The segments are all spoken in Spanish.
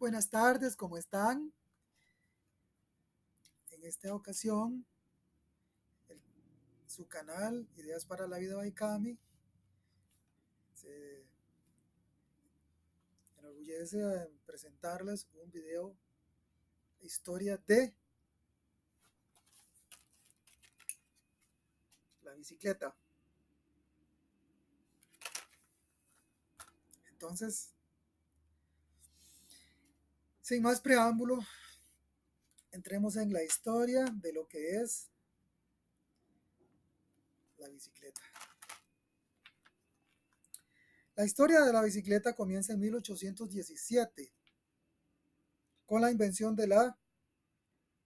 Buenas tardes, ¿cómo están? En esta ocasión, el- su canal Ideas para la Vida by Cami se enorgullece en presentarles un video historia de la bicicleta. Entonces, sin más preámbulo, entremos en la historia de lo que es la bicicleta. La historia de la bicicleta comienza en 1817 con la invención de la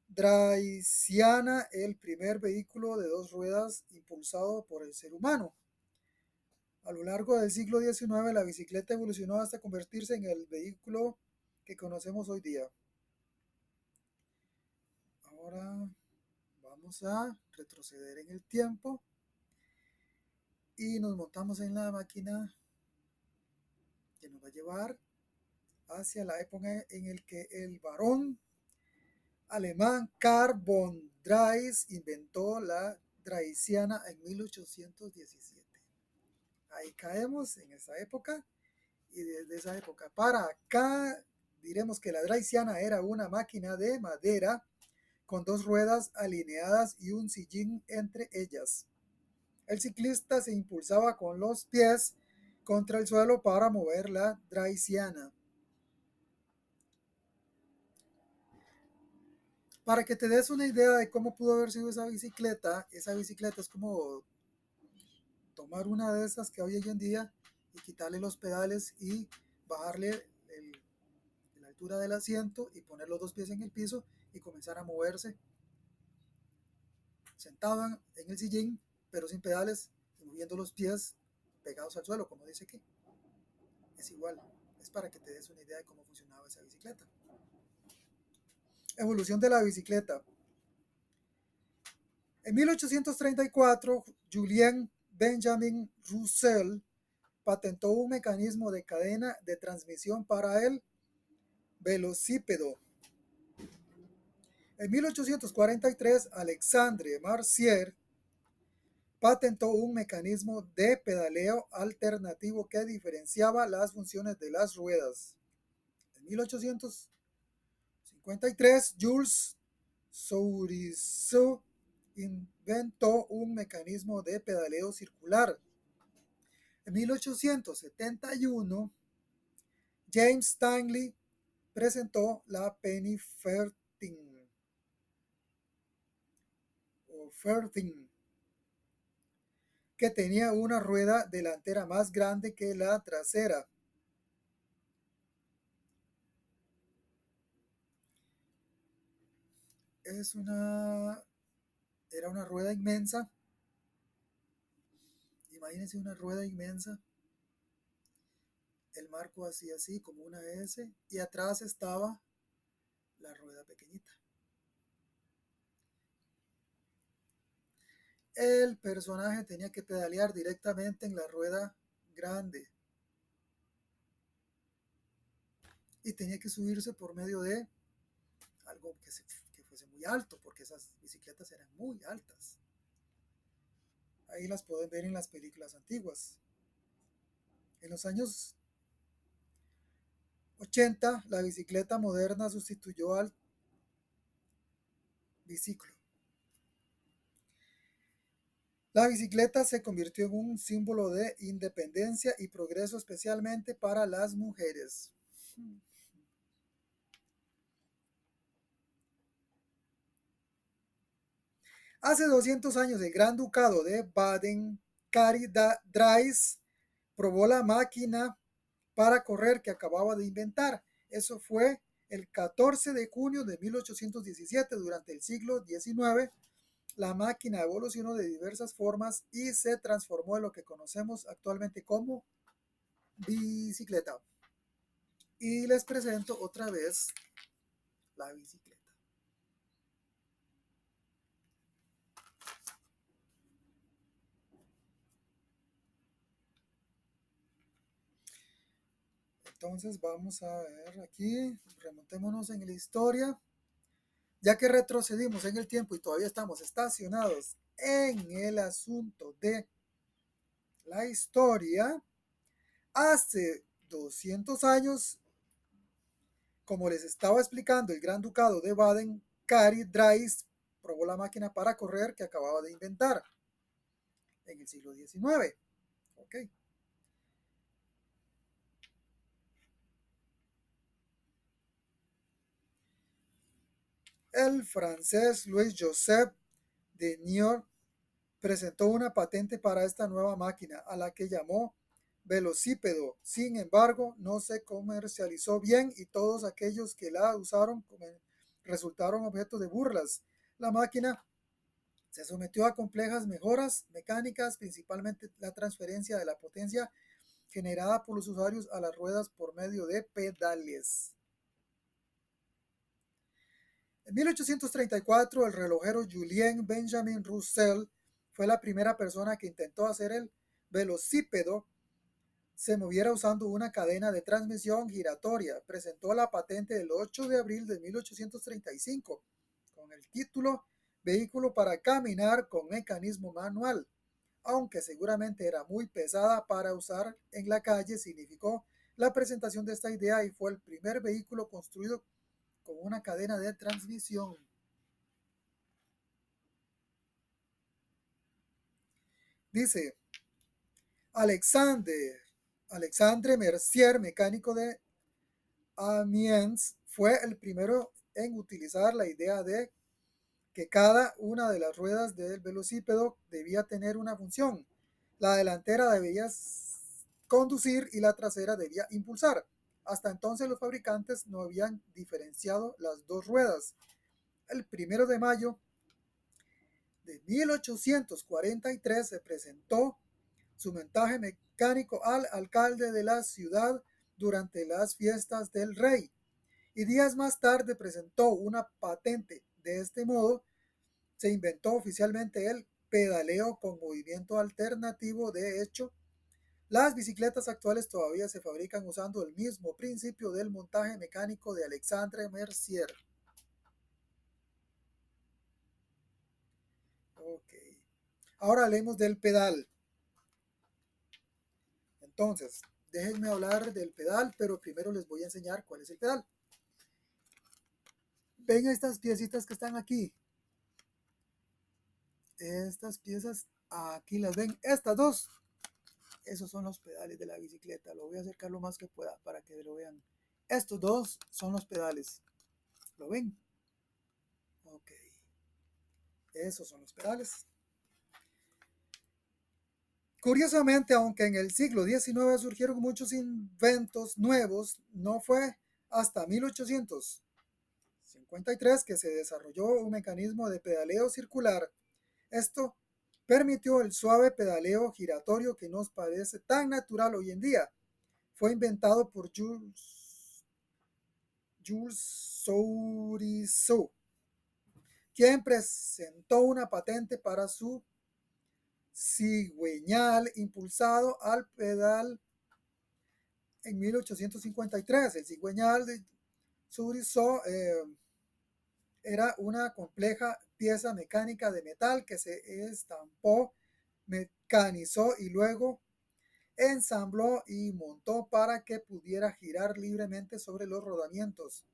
Draisiana, el primer vehículo de dos ruedas impulsado por el ser humano. A lo largo del siglo XIX, la bicicleta evolucionó hasta convertirse en el vehículo que conocemos hoy día. Ahora vamos a retroceder en el tiempo y nos montamos en la máquina que nos va a llevar hacia la época en la que el varón alemán Carl von Drais inventó la Draisiana en 1817. Ahí caemos en esa época y desde esa época para acá diremos que la Draisiana era una máquina de madera con dos ruedas alineadas y un sillín entre ellas. El ciclista se impulsaba con los pies contra el suelo para mover la Draisiana. Para que te des una idea de cómo pudo haber sido esa bicicleta es como tomar una de esas que hay hoy en día y quitarle los pedales y bajarle la altura del asiento y poner los dos pies en el piso y comenzar a moverse sentado en el sillín, pero sin pedales y moviendo los pies pegados al suelo, como dice aquí. Es igual, es para que te des una idea de cómo funcionaba esa bicicleta. Evolución de la bicicleta. En 1834, Julien Benjamin Roussel patentó un mecanismo de cadena de transmisión para el velocípedo. En 1843, Alexandre Marcier patentó un mecanismo de pedaleo alternativo que diferenciaba las funciones de las ruedas. En 1853, Jules Sourisseau inventó un mecanismo de pedaleo circular. En 1871, James Stanley presentó la penny farthing, que tenía una rueda delantera más grande que la trasera. Es una Era una rueda inmensa. Imagínense una rueda inmensa. El marco hacía así como una S y atrás estaba la rueda pequeñita. El personaje tenía que pedalear directamente en la rueda grande y tenía que subirse por medio de algo que fuese muy alto, porque esas bicicletas eran muy altas. Ahí las pueden ver en las películas antiguas. En los años 80, la bicicleta moderna sustituyó al biciclo. La bicicleta se convirtió en un símbolo de independencia y progreso, especialmente para las mujeres. Hace 200 años, el Gran Ducado de Baden-Württemberg probó la máquina para correr que acababa de inventar. Eso fue el 14 de junio de 1817. Durante el siglo XIX, la máquina evolucionó de diversas formas y se transformó en lo que conocemos actualmente como bicicleta. Y les presento otra vez la bicicleta. Entonces vamos a ver aquí, remontémonos en la historia. Ya que retrocedimos en el tiempo y todavía estamos estacionados en el asunto de la historia, hace 200 años, como les estaba explicando, el Gran Ducado de Baden, Cary Drais probó la máquina para correr que acababa de inventar en el siglo XIX. Okay. El francés Louis Joseph de Niort presentó una patente para esta nueva máquina, a la que llamó velocípedo. Sin embargo, no se comercializó bien y todos aquellos que la usaron resultaron objeto de burlas. La máquina se sometió a complejas mejoras mecánicas, principalmente la transferencia de la potencia generada por los usuarios a las ruedas por medio de pedales. En 1834, el relojero Julien Benjamin Roussel fue la primera persona que intentó hacer el velocípedo se moviera usando una cadena de transmisión giratoria. Presentó la patente el 8 de abril de 1835 con el título Vehículo para caminar con mecanismo manual. Aunque seguramente era muy pesada para usar en la calle, significó la presentación de esta idea y fue el primer vehículo construido con una cadena de transmisión. Dice Alexandre, Alexandre Mercier, mecánico de Amiens, fue el primero en utilizar la idea de que cada una de las ruedas del velocípedo debía tener una función. La delantera debía conducir y la trasera debía impulsar. Hasta entonces los fabricantes no habían diferenciado las dos ruedas. El 1 de mayo de 1843 se presentó su montaje mecánico al alcalde de la ciudad durante las fiestas del rey y días más tarde presentó una patente. De este modo se inventó oficialmente el pedaleo con movimiento alternativo. De hecho, las bicicletas actuales todavía se fabrican usando el mismo principio del montaje mecánico de Alexandre Mercier. Ok. Ahora hablemos del pedal. Entonces, déjenme hablar del pedal, pero primero les voy a enseñar cuál es el pedal. Ven estas piecitas que están aquí. Estas piezas aquí las ven. Estas dos. Esos son los pedales de la bicicleta. Lo voy a acercar lo más que pueda para que lo vean. Estos dos son los pedales. ¿Lo ven? Ok. Esos son los pedales. Curiosamente, aunque en el siglo XIX surgieron muchos inventos nuevos, no fue hasta 1853 que se desarrolló un mecanismo de pedaleo circular. Esto permitió el suave pedaleo giratorio que nos parece tan natural hoy en día. Fue inventado por Jules Sourisseau, quien presentó una patente para su cigüeñal impulsado al pedal en 1853. El cigüeñal de Sourisseau era una compleja pieza mecánica de metal que se estampó, mecanizó y luego ensambló y montó para que pudiera girar libremente sobre los rodamientos.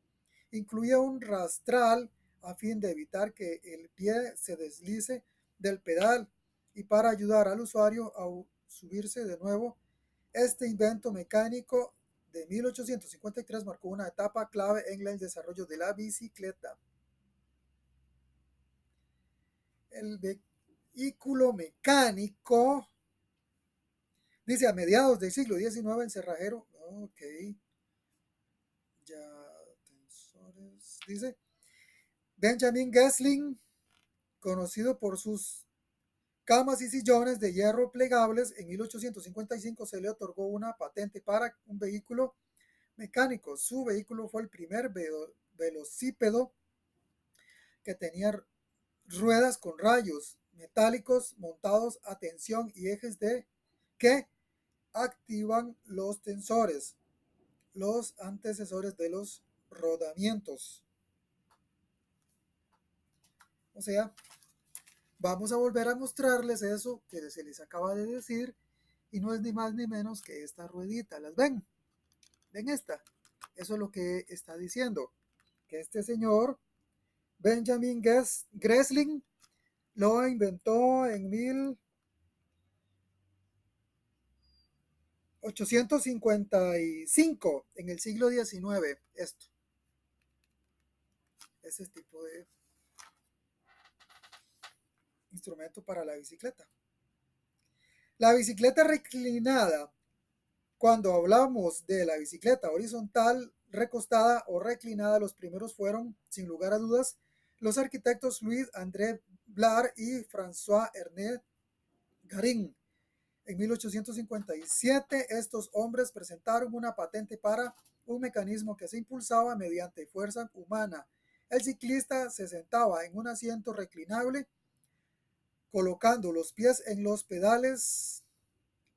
Incluía un rastral a fin de evitar que el pie se deslice del pedal y para ayudar al usuario a subirse de nuevo. Este invento mecánico de 1853 marcó una etapa clave en el desarrollo de la bicicleta. El vehículo mecánico, dice, a mediados del siglo XIX en Cerrajero, ok, ya, tensores, dice, Benjamin Gessling, conocido por sus camas y sillones de hierro plegables, en 1855 se le otorgó una patente para un vehículo mecánico. Su vehículo fue el primer velocípedo que tenía ruedas con rayos metálicos montados a tensión y ejes de que activan los tensores. los antecesores de los rodamientos. O sea, vamos a volver a mostrarles eso que se les acaba de decir, y no es ni más ni menos que esta ruedita. ¿Las ven? ¿Ven esta? Eso es lo que está diciendo, que este señor Benjamin Gresling lo inventó en 1855, en el siglo XIX, esto, ese tipo de instrumento para la bicicleta. La bicicleta reclinada, cuando hablamos de la bicicleta horizontal, recostada o reclinada, los primeros fueron, sin lugar a dudas, los arquitectos Louis-André Blard y François-Ernest Garin. En 1857, estos hombres presentaron una patente para un mecanismo que se impulsaba mediante fuerza humana. El ciclista se sentaba en un asiento reclinable, colocando los pies en los pedales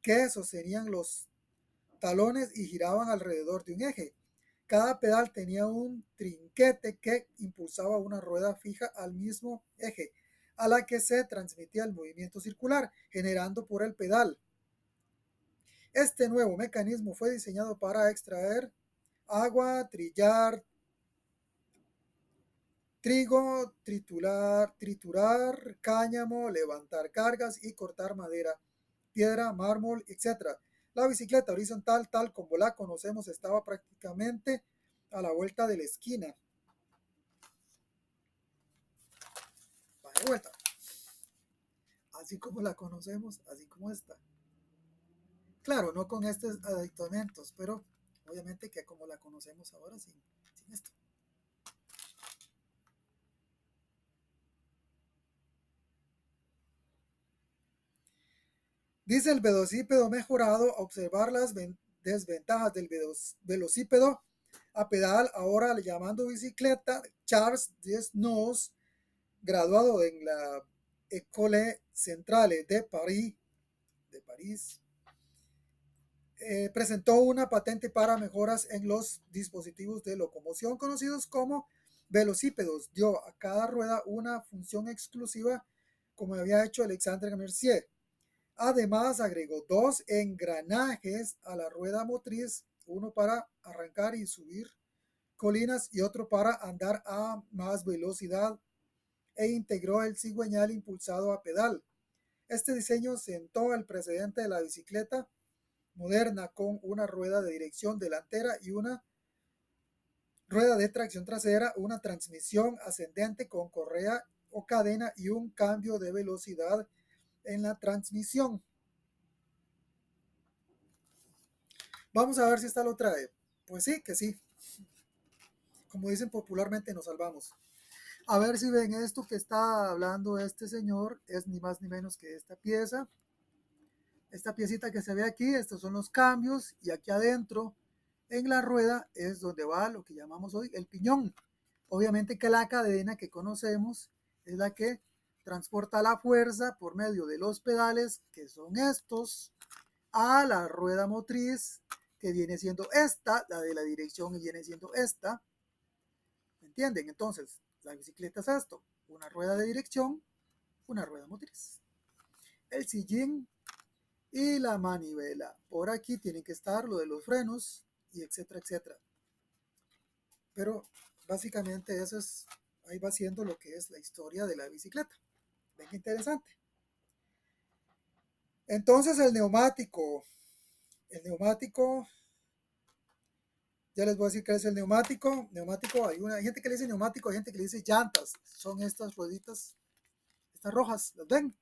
que sostenían los talones y giraban alrededor de un eje. Cada pedal tenía un trinquete que impulsaba una rueda fija al mismo eje, a la que se transmitía el movimiento circular, generando por el pedal. Este nuevo mecanismo fue diseñado para extraer agua, trillar trigo, triturar cáñamo, levantar cargas y cortar madera, piedra, mármol, etc. La bicicleta horizontal, tal como la conocemos, estaba prácticamente a la vuelta de la esquina. Va de vuelta. Así como la conocemos, así como está. Claro, no con estos aditamentos, pero obviamente que como la conocemos ahora, sin esto. Dice el velocípedo mejorado, observar las desventajas del velocípedo a pedal, ahora llamando bicicleta. Charles Desnos, graduado en la École Centrale de París, presentó una patente para mejoras en los dispositivos de locomoción conocidos como velocípedos. Dio a cada rueda una función exclusiva, como había hecho Alexandre Mercier. Además, agregó dos engranajes a la rueda motriz, uno para arrancar y subir colinas y otro para andar a más velocidad, e integró el cigüeñal impulsado a pedal. Este diseño sentó el precedente de la bicicleta moderna, con una rueda de dirección delantera y una rueda de tracción trasera, una transmisión ascendente con correa o cadena y un cambio de velocidad en la transmisión. Vamos a ver si esta lo trae. Pues sí, que sí. Como dicen popularmente, nos salvamos. A ver si ven esto que está hablando este señor. Es ni más ni menos que esta pieza. Esta piecita que se ve aquí, estos son los cambios. Y aquí adentro, en la rueda, es donde va lo que llamamos hoy el piñón. Obviamente que la cadena que conocemos es la que transporta la fuerza por medio de los pedales, que son estos, a la rueda motriz, que viene siendo esta, la de la dirección, y viene siendo esta. ¿Me entienden? Entonces, la bicicleta es esto: una rueda de dirección, una rueda motriz, el sillín y la manivela. Por aquí tienen que estar lo de los frenos, y etcétera, etcétera. Pero básicamente eso es, ahí va siendo lo que es la historia de la bicicleta. Ven qué interesante. Entonces el neumático, ya les voy a decir qué es el neumático. Neumático, hay gente que le dice neumático, hay gente que le dice llantas. Son estas rueditas, estas rojas, ¿las ven?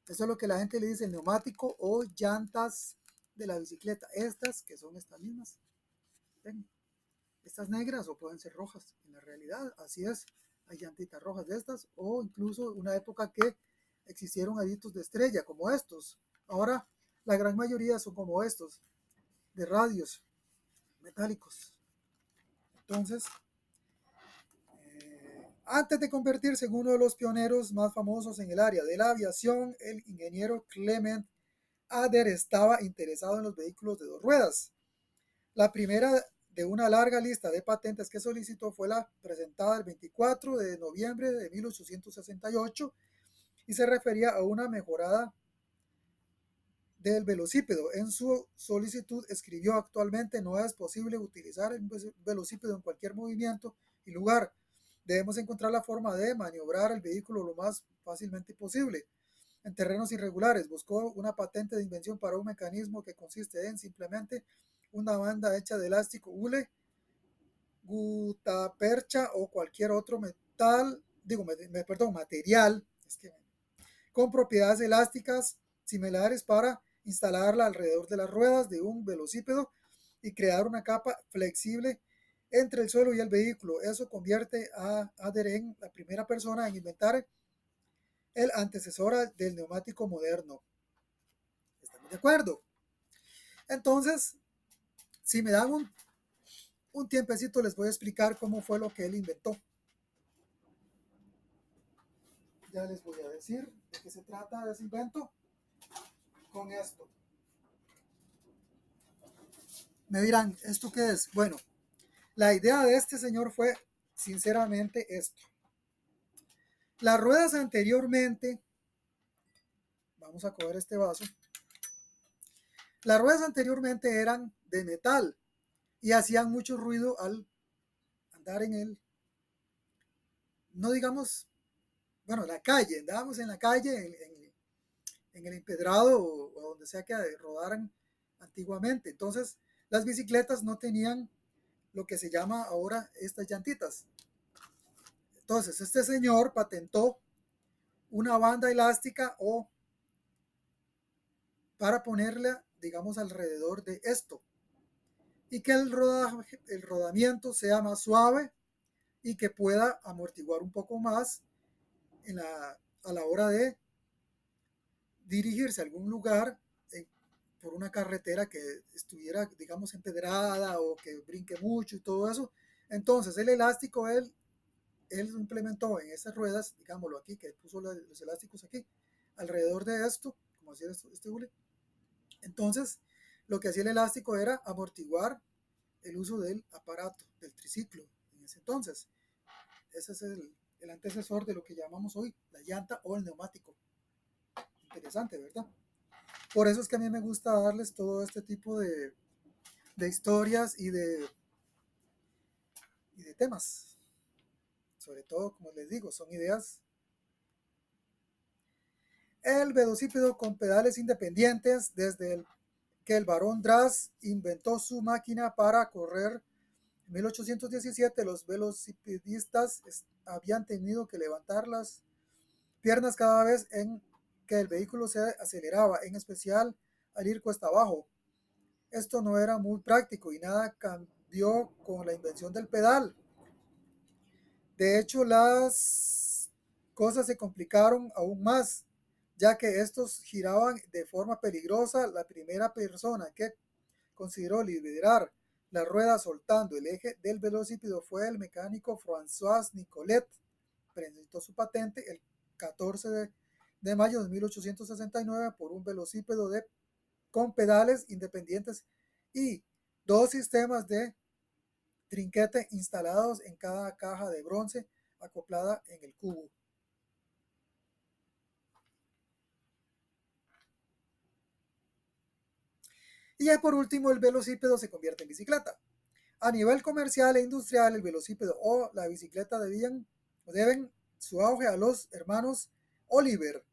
Eso es lo que la gente le dice, el neumático o llantas de la bicicleta. Estas, que son estas mismas, ¿ven? Estas negras o pueden ser rojas. En la realidad, así es. Hay llantitas rojas de estas, o incluso una época que existieron aditos de estrella, como estos. Ahora, la gran mayoría son como estos, de radios metálicos. Entonces, antes de convertirse en uno de los pioneros más famosos en el área de la aviación, el ingeniero Clement Ader estaba interesado en los vehículos de dos ruedas. La primera de una larga lista de patentes que solicitó fue la presentada el 24 de noviembre de 1868 y se refería a una mejorada del velocípedo. En su solicitud escribió: actualmente no es posible utilizar el velocípedo en cualquier movimiento y lugar. Debemos encontrar la forma de maniobrar el vehículo lo más fácilmente posible en terrenos irregulares. Buscó una patente de invención para un mecanismo que consiste en simplemente una banda hecha de elástico hule, gutapercha o cualquier otro material con propiedades elásticas similares para instalarla alrededor de las ruedas de un velocípedo y crear una capa flexible entre el suelo y el vehículo. Eso convierte a Aderen la primera persona en inventar el antecesor del neumático moderno. ¿Estamos de acuerdo? Entonces, si me dan un tiempecito, les voy a explicar cómo fue lo que él inventó. Ya les voy a decir de qué se trata ese invento con esto. Me dirán, ¿esto qué es? Bueno, la idea de este señor fue sinceramente esto. Las ruedas anteriormente, vamos a coger este vaso, las ruedas anteriormente eran de metal y hacían mucho ruido al andar en el, no digamos, bueno, la calle, andábamos en la calle, en el empedrado o donde sea que rodaran antiguamente. Entonces, las bicicletas no tenían lo que se llama ahora estas llantitas. Entonces, este señor patentó una banda elástica o para ponerla, digamos, alrededor de esto y que el rodamiento sea más suave y que pueda amortiguar un poco más a la hora de dirigirse a algún lugar por una carretera que estuviera, digamos, empedrada o que brinque mucho y todo eso. Entonces, el elástico, él implementó en esas ruedas, digámoslo aquí, que puso los elásticos aquí, alrededor de esto, como hacía este hule. Entonces, lo que hacía el elástico era amortiguar el uso del aparato, del triciclo, en ese entonces. Ese es el antecesor de lo que llamamos hoy la llanta o el neumático. Interesante, ¿verdad? Por eso es que a mí me gusta darles todo este tipo de historias y de temas. Sobre todo, como les digo, son ideas. El velocípedo con pedales independientes, desde que el barón Drass inventó su máquina para correr en 1817, los velocipedistas habían tenido que levantar las piernas cada vez en que el vehículo se aceleraba, en especial al ir cuesta abajo. Esto no era muy práctico y nada cambió con la invención del pedal. De hecho, las cosas se complicaron aún más, ya que estos giraban de forma peligrosa. La primera persona que consideró liderar la rueda soltando el eje del velocípedo fue el mecánico François Nicolet. Presentó su patente el 14 de mayo de 1869 por un velocípedo con pedales independientes y dos sistemas de trinquete instalados en cada caja de bronce acoplada en el cubo. Y ya por último, el velocípedo se convierte en bicicleta. A nivel comercial e industrial, el velocípedo o la bicicleta deben su auge a los hermanos Oliver,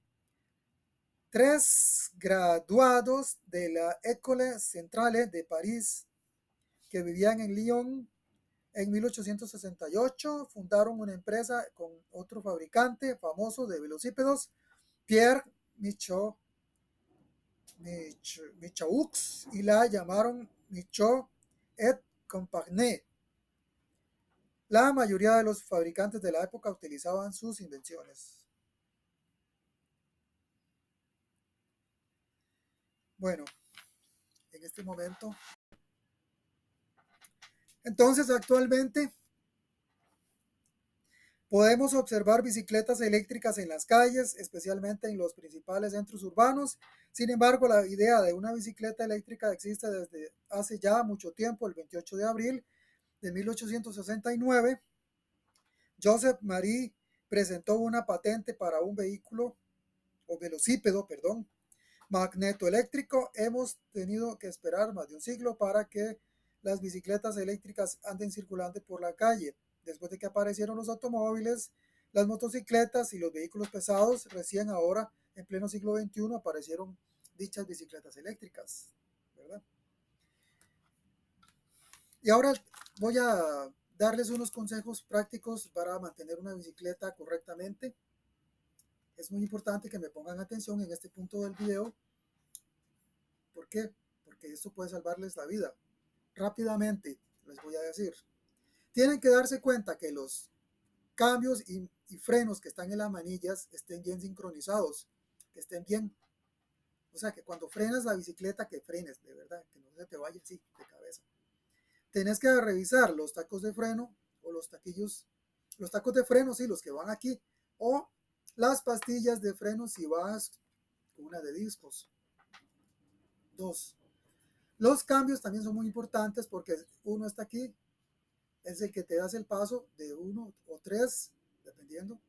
tres graduados de la École Centrale de París que vivían en Lyon. En 1868 fundaron una empresa con otro fabricante famoso de velocípedos, Pierre Michaud, y la llamaron Michaud et Compagnie. La mayoría de los fabricantes de la época utilizaban sus invenciones. Bueno, en este momento. Entonces, actualmente podemos observar bicicletas eléctricas en las calles, especialmente en los principales centros urbanos. Sin embargo, la idea de una bicicleta eléctrica existe desde hace ya mucho tiempo. El 28 de abril de 1869, Joseph Marie presentó una patente para un vehículo, o velocípedo, perdón, magnetoeléctrico. Hemos tenido que esperar más de un siglo para que las bicicletas eléctricas anden circulando por la calle. Después de que aparecieron los automóviles, las motocicletas y los vehículos pesados, recién ahora, en pleno siglo XXI, aparecieron dichas bicicletas eléctricas, ¿verdad? Y ahora voy a darles unos consejos prácticos para mantener una bicicleta correctamente. Es muy importante que me pongan atención en este punto del video. ¿Por qué? Porque esto puede salvarles la vida. Rápidamente les voy a decir. Tienen que darse cuenta que los cambios y frenos que están en las manillas estén bien sincronizados, que estén bien. O sea, que cuando frenas la bicicleta, que frenes, de verdad, que no se te vaya así de cabeza. Tenés que revisar los tacos de freno o los taquillos, los tacos de freno, sí, los que van aquí, o las pastillas de freno si vas con una de discos. 2. Los cambios también son muy importantes porque uno está aquí, es el que te das el paso de 1 o 3, dependiendo.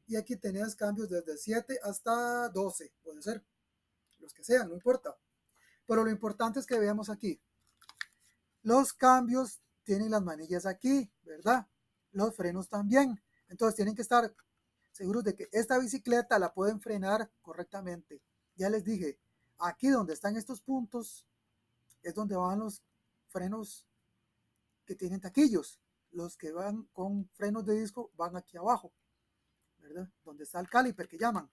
Y aquí tenés cambios desde 7 hasta 12, puede ser, los que sean, no importa. Pero lo importante es que veamos aquí. Los cambios tienen las manillas aquí, ¿verdad? Los frenos también. Entonces tienen que estar seguros de que esta bicicleta la pueden frenar correctamente. Ya les dije, aquí donde están estos puntos es donde van los frenos que tienen taquillos. Los que van con frenos de disco van aquí abajo, ¿verdad? Donde está el caliper que llaman.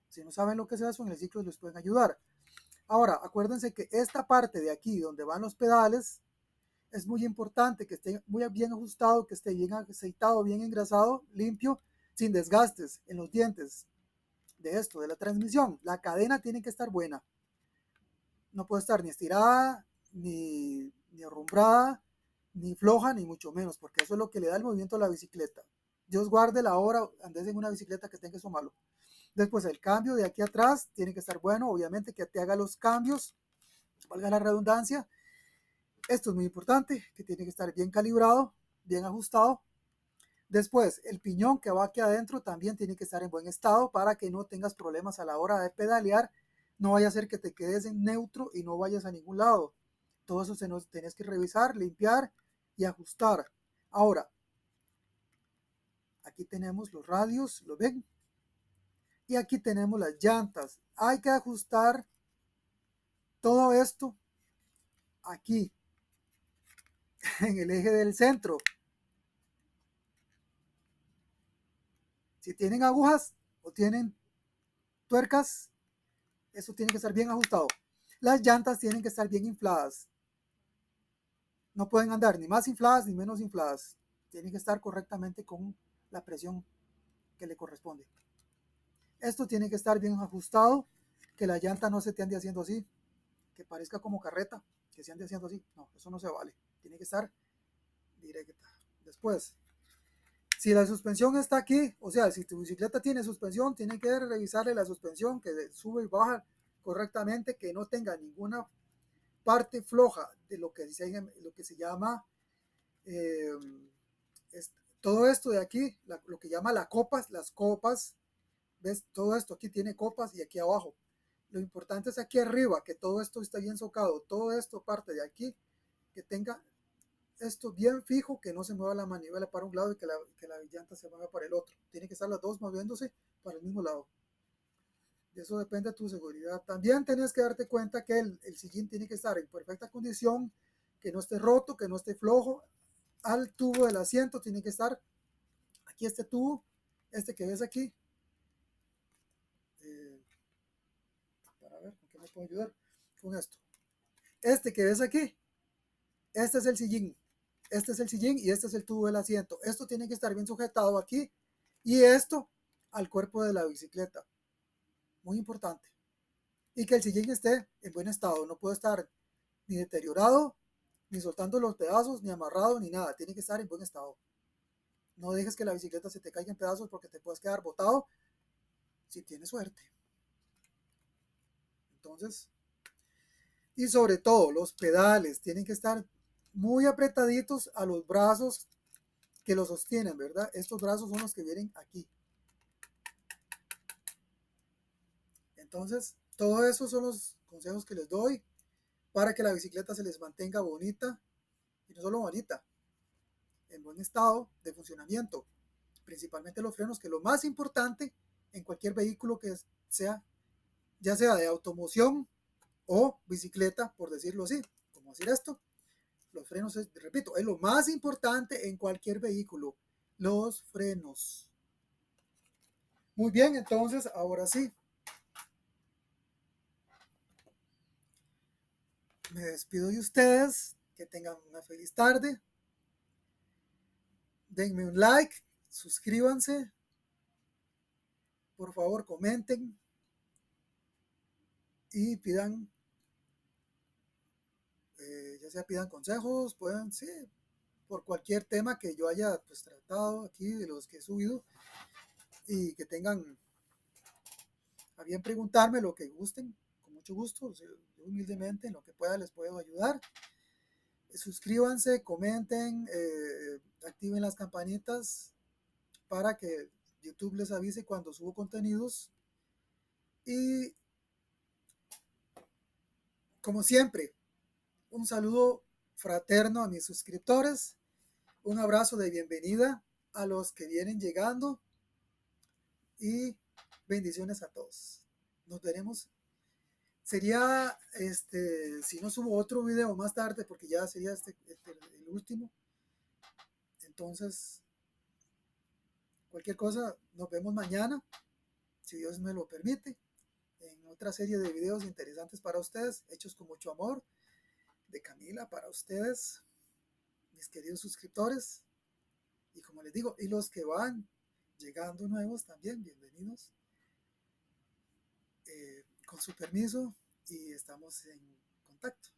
Si no saben lo que es eso, en el ciclo les pueden ayudar. Ahora, acuérdense que esta parte de aquí donde van los pedales es muy importante que esté muy bien ajustado, que esté bien aceitado, bien engrasado, limpio, sin desgastes en los dientes de esto, de la transmisión. La cadena tiene que estar buena. No puede estar ni estirada, ni arrumbrada, ni floja, ni mucho menos, porque eso es lo que le da el movimiento a la bicicleta. Dios guarde la hora, andes en una bicicleta que tenga eso malo. Después el cambio de aquí atrás tiene que estar bueno, obviamente que te haga los cambios, valga la redundancia. Esto es muy importante, que tiene que estar bien calibrado, bien ajustado. Después, el piñón que va aquí adentro también tiene que estar en buen estado para que no tengas problemas a la hora de pedalear. No vaya a ser que te quedes en neutro y no vayas a ningún lado. Todo eso tenés que revisar, limpiar y ajustar. Ahora, aquí tenemos los radios, ¿lo ven? Y aquí tenemos las llantas. Hay que ajustar todo esto aquí, en el eje del centro. Si tienen agujas o tienen tuercas, eso tiene que estar bien ajustado. Las llantas tienen que estar bien infladas. No pueden andar ni más infladas ni menos infladas. Tienen que estar correctamente con la presión que le corresponde. Esto tiene que estar bien ajustado, que la llanta no se te ande haciendo así, que parezca como carreta, que se ande haciendo así. No, eso no se vale. Tiene que estar directa. Después, si la suspensión está aquí, o sea, si tu bicicleta tiene suspensión, tiene que revisarle la suspensión, que sube y baja correctamente, que no tenga ninguna parte floja de lo que se llama eh, todo esto de aquí, lo que llama las copas, ¿ves? Todo esto aquí tiene copas y aquí abajo. Lo importante es aquí arriba, que todo esto está bien socado, todo esto parte de aquí, que tenga esto bien fijo, que no se mueva la manivela para un lado y que la llanta se mueva para el otro. Tiene que estar las dos moviéndose para el mismo lado. De eso depende de tu seguridad. También tienes que darte cuenta que el sillín tiene que estar en perfecta condición, que no esté roto, que no esté flojo. Al tubo del asiento tiene que estar aquí este tubo, este que ves aquí. Para ver, ¿con qué me puedo ayudar? Con esto. Este que ves aquí, este es el sillín. Este es el sillín y este es el tubo del asiento. Esto tiene que estar bien sujetado aquí y esto al cuerpo de la bicicleta. Muy importante. Y que el sillín esté en buen estado. No puede estar ni deteriorado, ni soltando los pedazos, ni amarrado, ni nada. Tiene que estar en buen estado. No dejes que la bicicleta se te caiga en pedazos porque te puedes quedar botado si tienes suerte. Entonces, y sobre todo los pedales tienen que estar muy apretaditos a los brazos que los sostienen, ¿verdad? Estos brazos son los que vienen aquí. Entonces, todo eso son los consejos que les doy para que la bicicleta se les mantenga bonita, y no solo bonita, en buen estado de funcionamiento, principalmente los frenos, que es lo más importante en cualquier vehículo que sea, ya sea de automoción o bicicleta, por decirlo así. ¿Cómo decir esto? Los frenos, repito, es lo más importante en cualquier vehículo, los frenos. Muy bien, entonces, ahora sí, me despido de ustedes, que tengan una feliz tarde, denme un like, suscríbanse, por favor comenten y pidan, ya sea pidan consejos, puedan, sí, por cualquier tema que yo haya pues tratado aquí, de los que he subido, y que tengan a bien preguntarme lo que gusten, con mucho gusto, o sea, yo humildemente en lo que pueda les puedo ayudar. Suscríbanse, comenten, activen las campanitas para que YouTube les avise cuando subo contenidos. Y como siempre, un saludo fraterno a mis suscriptores, un abrazo de bienvenida a los que vienen llegando y bendiciones a todos. Nos veremos. Sería, si no subo otro video más tarde, porque ya sería el último. Entonces, cualquier cosa, nos vemos mañana, si Dios me lo permite, en otra serie de videos interesantes para ustedes, hechos con mucho amor, de Camila para ustedes, mis queridos suscriptores. Y como les digo, y los que van llegando nuevos también, bienvenidos. Con su permiso, y estamos en contacto.